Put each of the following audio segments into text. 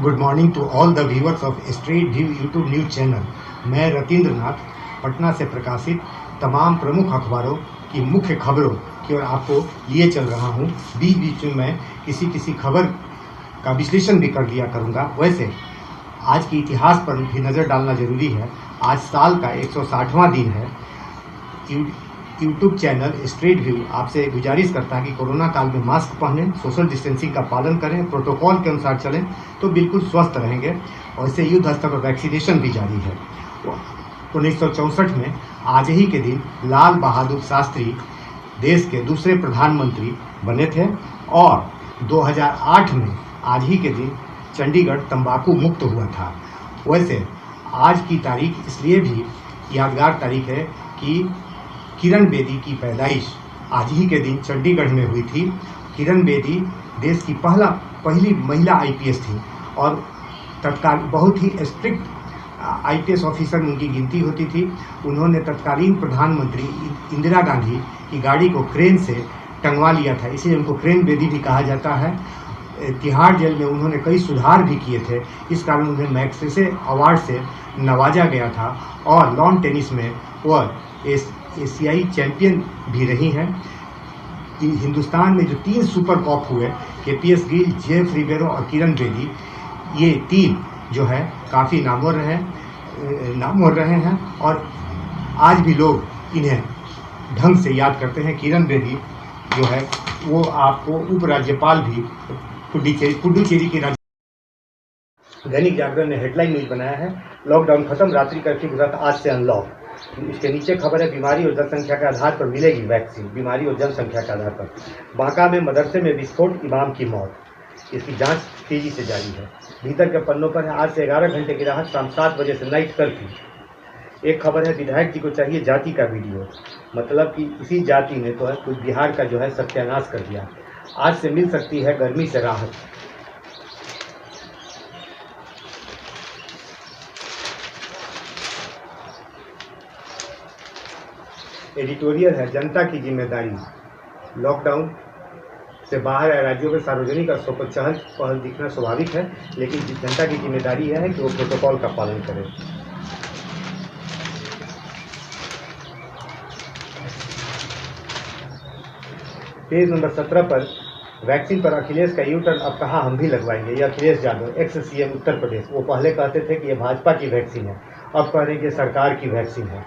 Good morning to all the viewers of straight view YouTube news channel. मैं रतीन्द्र नाथ पटना से प्रकाशित तमाम प्रमुख अखबारों की मुख्य खबरों की ओर आपको लिए चल रहा हूं। बीच बीच में मैं किसी खबर का विश्लेषण भी कर लिया करूंगा। वैसे आज के इतिहास पर भी नज़र डालना जरूरी है। आज साल का 160वां दिन है। यूट्यूब चैनल स्ट्रेट व्यू आपसे गुजारिश करता है कि कोरोना काल में मास्क पहनें, सोशल डिस्टेंसिंग का पालन करें, प्रोटोकॉल के अनुसार चलें तो बिल्कुल स्वस्थ रहेंगे। और इससे युद्ध स्तर पर वैक्सीनेशन भी जारी है। 1964 में आज ही के दिन लाल बहादुर शास्त्री देश के दूसरे प्रधानमंत्री बने थे और 2008 में आज ही के दिन चंडीगढ़ तंबाकू मुक्त हुआ था। वैसे आज की तारीख इसलिए भी यादगार तारीख है कि किरण बेदी की पैदाइश आज ही के दिन चंडीगढ़ में हुई थी। किरण बेदी देश की पहली महिला आईपीएस थी और तत्काल बहुत ही स्ट्रिक्ट आईपीएस ऑफिसर में उनकी गिनती होती थी। उन्होंने तत्कालीन प्रधानमंत्री इंदिरा गांधी की गाड़ी को क्रेन से टंगवा लिया था, इसलिए उनको क्रेन बेदी भी कहा जाता है। तिहाड़ जेल में उन्होंने कई सुधार भी किए थे, इस कारण उन्हें मैग्सेसे अवार्ड से नवाजा गया था। और लॉन टेनिस में वह एशियाई चैंपियन भी रही हैं। हिंदुस्तान में जो 3 सुपर कप हुए, केपीएस गिल, जेफ रिबेरो और किरण बेदी, ये 3 जो है काफ़ी नामवर रहे हैं और आज भी लोग इन्हें ढंग से याद करते हैं। किरण बेदी जो है वो आपको उपराज्यपाल भी पुडुचेरी की दैनिक जागरण ने हेडलाइन न्यूज बनाया है, लॉकडाउन खत्म, रात्रि कर्फ्यू के साथ आज से अनलॉक। इसके नीचे खबर है, बीमारी और जनसंख्या के आधार पर मिलेगी वैक्सीन। बीमारी और जनसंख्या के आधार पर बांका में मदरसे में विस्फोट, इमाम की मौत। इसकी जांच तेजी से जारी है। भीतर के पन्नों पर है, आज से 11 घंटे की राहत, शाम 7 बजे से नाइट कर्फ्यू। एक खबर है, विधायक जी को चाहिए जाति का वीडियो। मतलब कि इसी जाति ने तो है कुछ बिहार का जो है सत्यानाश कर दिया। आज से मिल सकती है गर्मी से राहत। एडिटोरियल है, जनता की जिम्मेदारी। लॉकडाउन से बाहर आए राज्यों में सार्वजनिक स्थलों पर चहल पहल दिखना स्वाभाविक है, लेकिन जनता की जिम्मेदारी है कि वो प्रोटोकॉल का पालन करें। पेज नंबर 17 पर वैक्सीन पर अखिलेश का यू-टर्न, अब कहा हम भी लगवाएंगे। ये अखिलेश यादव, एक्स सीएम उत्तर प्रदेश, वो पहले कहते थे कि ये भाजपा की वैक्सीन है, अब कह रहे हैं कि सरकार की वैक्सीन है।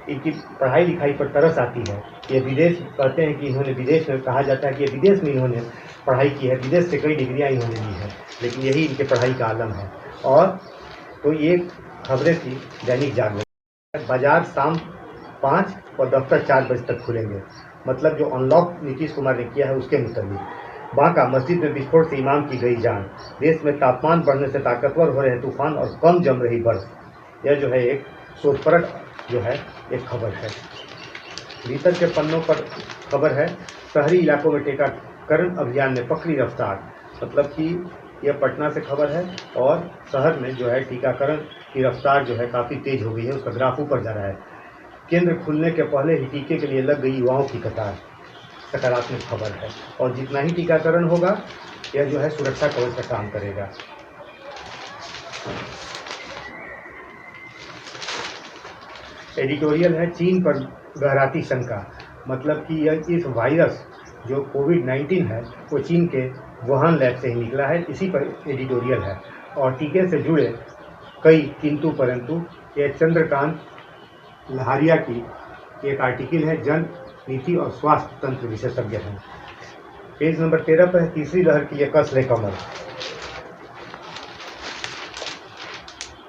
इनकी पढ़ाई लिखाई पर तरस आती है। ये विदेश कहते हैं कि इन्होंने विदेश में, कहा जाता है कि विदेश में इन्होंने पढ़ाई की है, विदेश से कई डिग्रियां इन्होंने ली है, लेकिन यही इनके पढ़ाई का आलम है। और तो ये खबरें थी दैनिक जागरण। बाजार शाम 5 और दफ्तर 4 बजे तक खुलेंगे, मतलब जो अनलॉक नीतीश कुमार ने किया है उसके मुताबिक। बांका मस्जिद में विस्फोट से इमाम की गई जान। देश में तापमान बढ़ने से ताकतवर हो रहे तूफान और कम जम रही बर्फ। यह जो है एक सोचपरट जो है एक खबर है। भीतर के पन्नों पर खबर है, शहरी इलाकों में टीकाकरण अभियान में पकड़ी रफ्तार। मतलब कि यह पटना से खबर है और शहर में जो है टीकाकरण की रफ्तार जो है काफ़ी तेज हो गई है, उसका ग्राफ ऊपर जा रहा है। केंद्र खुलने के पहले ही टीके के लिए लग गई युवाओं की कतार, सकारात्मक खबर है। और जितना ही टीकाकरण होगा यह जो है सुरक्षा कवच का काम करेगा। एडिटोरियल है, चीन पर गहराती शंका। मतलब कि यह इस वायरस जो कोविड-19 है वो चीन के वुहान लैब से ही निकला है, इसी पर एडिटोरियल है। और टीके से जुड़े कई किंतु परंतु। यह चंद्रकांत लहारिया की एक आर्टिकल है, जन नीति और स्वास्थ्य तंत्र विशेषज्ञ हैं। पेज नंबर 13 पर है, तीसरी लहर के लिए कस ले कमर।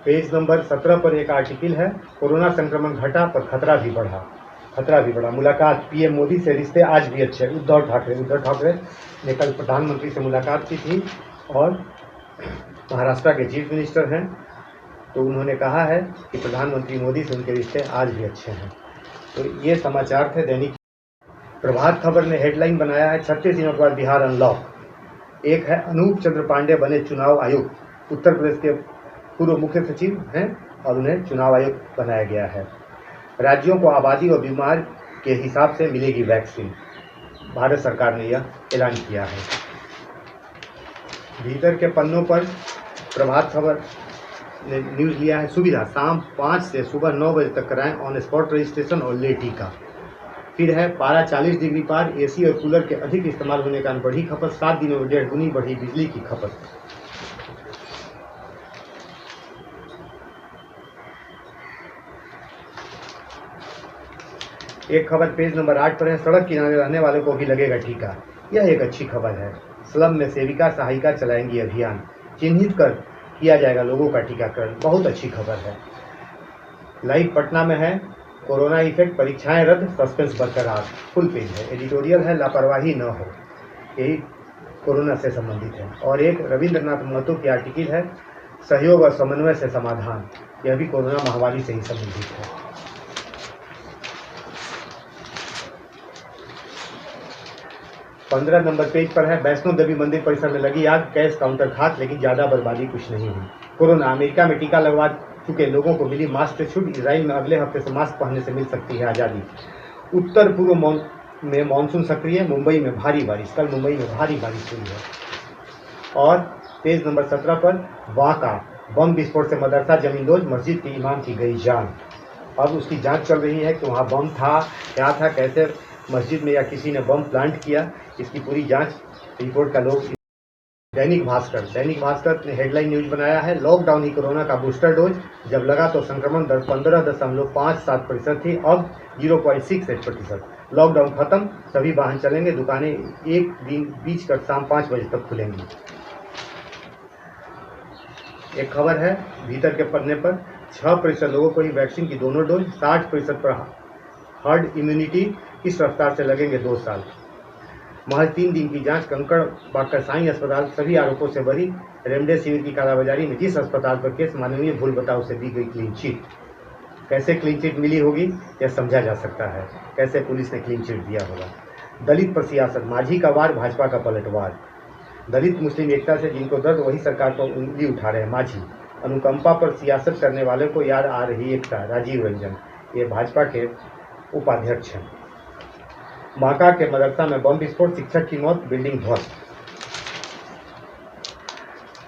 पेज नंबर 17 पर एक आर्टिकल है, कोरोना संक्रमण घटा पर खतरा भी बढ़ा। मुलाकात, पीएम मोदी से रिश्ते आज भी अच्छे। उद्धव ठाकरे ने कल प्रधानमंत्री से मुलाकात की थी और महाराष्ट्र के चीफ मिनिस्टर हैं, तो उन्होंने कहा है कि प्रधानमंत्री मोदी से उनके रिश्ते आज भी अच्छे हैं। तो ये समाचार थे दैनिक। प्रभात खबर ने हेडलाइन बनाया है, 36 दिनों के बाद बिहार अनलॉक। एक है, अनूप चंद्र पांडे बने चुनाव आयुक्त। उत्तर प्रदेश के पूर्व मुख्य सचिव हैं और उन्हें चुनाव आयुक्त बनाया गया है। राज्यों को आबादी और बीमार के हिसाब से मिलेगी वैक्सीन, भारत सरकार ने यह ऐलान किया है। भीतर के पन्नों पर प्रभात खबर ने न्यूज़ लिया है, सुविधा शाम 5 से सुबह 9 बजे तक कराएं ऑन स्पॉट रजिस्ट्रेशन और ले टीका। फिर है पारा 40 डिग्री पार, एसी और कूलर के अधिक इस्तेमाल होने के कारण बढ़ी खपत, 7 दिनों में 1.5 गुनी बढ़ी बिजली की खपत। एक खबर पेज नंबर 8 पर है, सड़क किनारे रहने वालों को भी लगेगा टीका। यह एक अच्छी खबर है। स्लम में सेविका सहायिका चलाएंगी अभियान, चिन्हित कर किया जाएगा लोगों का टीकाकरण। बहुत अच्छी खबर है। लाइव पटना में है, कोरोना इफेक्ट, परीक्षाएं रद्द, सस्पेंस बरकरार, फुल पेज है। एडिटोरियल है, लापरवाही न हो, यही कोरोना से संबंधित है। और एक रविंद्रनाथ महतो की आर्टिकल है, सहयोग और समन्वय से समाधान, यह भी कोरोना महामारी से ही संबंधित है। 15 नंबर पेज पर है, वैष्णो देवी मंदिर परिसर में लगी आग, कैश काउंटर खाक, लेकिन ज्यादा बर्बादी कुछ नहीं हुई। कोरोना, अमेरिका में टीका लगवा चुके लोगों को मिली मास्क से छूट, इजराइल में अगले हफ्ते से मास्क पहनने से मिल सकती है आज़ादी। उत्तर पूर्व में मानसून सक्रिय, मुंबई में भारी बारिश, कल मुंबई में भारी बारिश हुई है। और पेज नंबर 17 पर वाका, बम विस्फोट से मदरसा जमींदोज, मस्जिद के इमाम की गई जान। अब उसकी जांच चल रही है कि वहाँ बम था, क्या था, कैसे मस्जिद में या किसी ने बम प्लांट किया, इसकी पूरी जांच रिपोर्ट का लोग। दैनिक भास्कर ने हेडलाइन न्यूज बनाया है, लॉकडाउन ही कोरोना का बूस्टर डोज, जब लगा तो संक्रमण दर 15.57% थी, अब 0.68%। लॉकडाउन खत्म, सभी वाहन चलेंगे, दुकानें एक दिन बीच कर शाम 5 बजे तक खुलेंगी। एक खबर है भीतर के पन्ने पर, 6% लोगों को ही वैक्सीन की दोनों डोज, 60% पर हर्ड इम्यूनिटी, इस रफ्तार से लगेंगे 2 साल। महज 3 दिन की जांच, कंकड़ बाकर साई अस्पताल सभी आरोपों से बरी। रेमडेसिविर की कालाबाजारी में जिस अस्पताल पर केस माननीय भूल बताओ से दी गई क्लीन चिट। कैसे क्लीन चिट मिली होगी यह समझा जा सकता है, कैसे पुलिस ने क्लीन चिट दिया होगा। दलित पर सियासत, माझी का वार, भाजपा का पलटवार। दलित मुस्लिम एकता से जिनको दर्द वही सरकार पर उंगली उठा रहे हैं, माझी। अनुकंपा पर सियासत करने वाले को याद आ रही एकता, राजीव रंजन, ये भाजपा के उपाध्यक्ष हैं। बांका के मदरसा में बम विस्फोट, शिक्षक की मौत, बिल्डिंग ध्वस्त।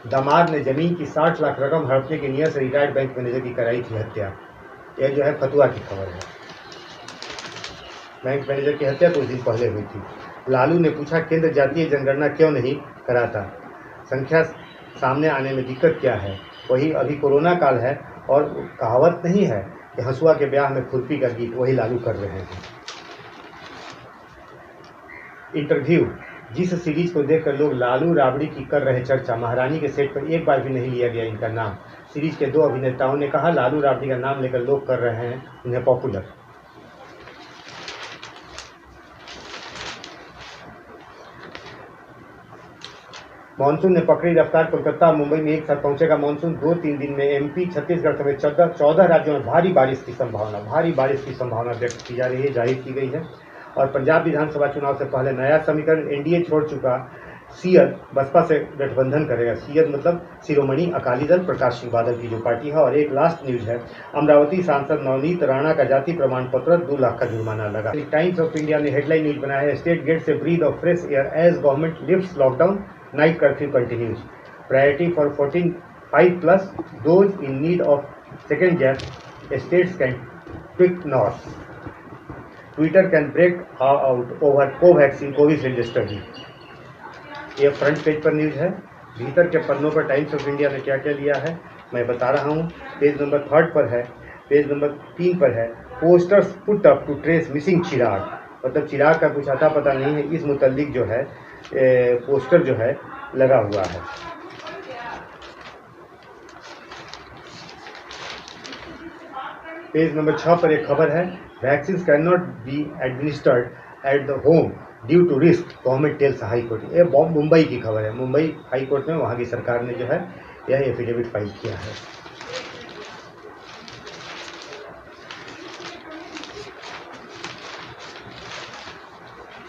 दामाद ने जमीन की 60 लाख रकम हड़पने की नियत से रिटायर्ड बैंक मैनेजर की कराई थी हत्या। यह जो है फतुआ की खबर है। बैंक मैनेजर की हत्या कुछ दिन पहले हुई थी। लालू ने पूछा, केंद्र जातीय जनगणना क्यों नहीं कराता, संख्या सामने आने में दिक्कत क्या है। वही अभी कोरोना काल है और कहावत नहीं है कि हंसुआ के ब्याह में खुरपी का गीत, वही लालू कर रहे हैं। इंटरव्यू, जिस सीरीज को देखकर लोग लालू राबड़ी की कर रहे चर्चा, महारानी के सेट पर एक बार भी नहीं लिया गया इनका नाम। सीरीज के 2 अभिनेताओं ने कहा, लालू राबड़ी का नाम लेकर लोग कर रहे हैं उन्हें पॉपुलर। मानसून ने पकड़ी रफ्तार, कोलकाता और मुंबई में एक साथ पहुंचेगा मानसून। 2-3 दिन में एमपी, छत्तीसगढ़ समेत 14 राज्यों में भारी बारिश की संभावना व्यक्त की जा रही है, जाहिर की गई है। और पंजाब विधानसभा चुनाव से पहले नया समीकरण, एनडीए छोड़ चुका सीएल बसपा से गठबंधन करेगा। सीएल मतलब शिरोमणि अकाली दल, प्रकाश सिंह बादल की जो पार्टी है। और एक लास्ट न्यूज है, अमरावती सांसद नवनीत राणा का जाति प्रमाण पत्र 2 लाख का जुर्माना लगा। टाइम्स ऑफ इंडिया ने हेडलाइन न्यूज बनाया है, स्टेट गेट से breath of fresh air as government lifts lockdown, night curfew continues, priority for 45+ those in need of second jab, states can quick north, Twitter can break out over Covaxin Covishield study. ये front page पर news है। भीतर के पन्नों पर times of India ने क्या क्या लिया है मैं बता रहा हूँ। पेज नंबर 3 पर है, पेज नंबर 3 पर है, posters put up to trace missing Chirag, मतलब चिराग का कुछ अता पता नहीं है, इस मुतल्लिक जो है पोस्टर जो है लगा हुआ है। पेज नंबर 6 पर एक खबर है, vaccine can not be administered at the home due to risk, government tells high court. ये मुंबई की खबर है। मुंबई हाई कोर्ट में वहाँ की सरकार ने जो है यह एफिडेविट फाइल किया है।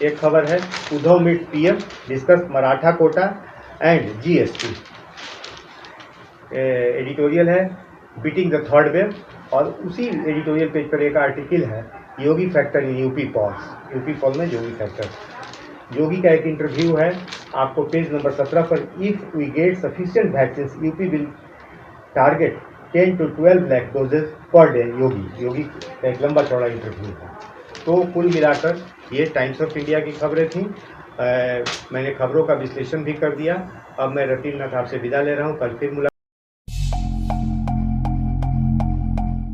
एक खबर है, Uddhav meet PM, discuss Maratha quota and GST. Editorial है, बीटिंग द थर्ड वेव। और उसी एडिटोरियल पेज पर एक आर्टिकल है, Yogi factor in UP polls, UP poll में योगी फैक्टर। योगी का एक इंटरव्यू है आपको पेज नंबर 17 पर। If we get sufficient vaccine UP will target 10 to 12 lakh doses per day. Yogi का एक लंबा चौड़ा इंटरव्यू है। तो कुल मिलाकर ये टाइम्स ऑफ इंडिया की खबरें थीं। मैंने खबरों का विश्लेषण भी कर दिया। अब मैं रतीन नाथ आपसे विदा ले रहा हूँ। कल फिर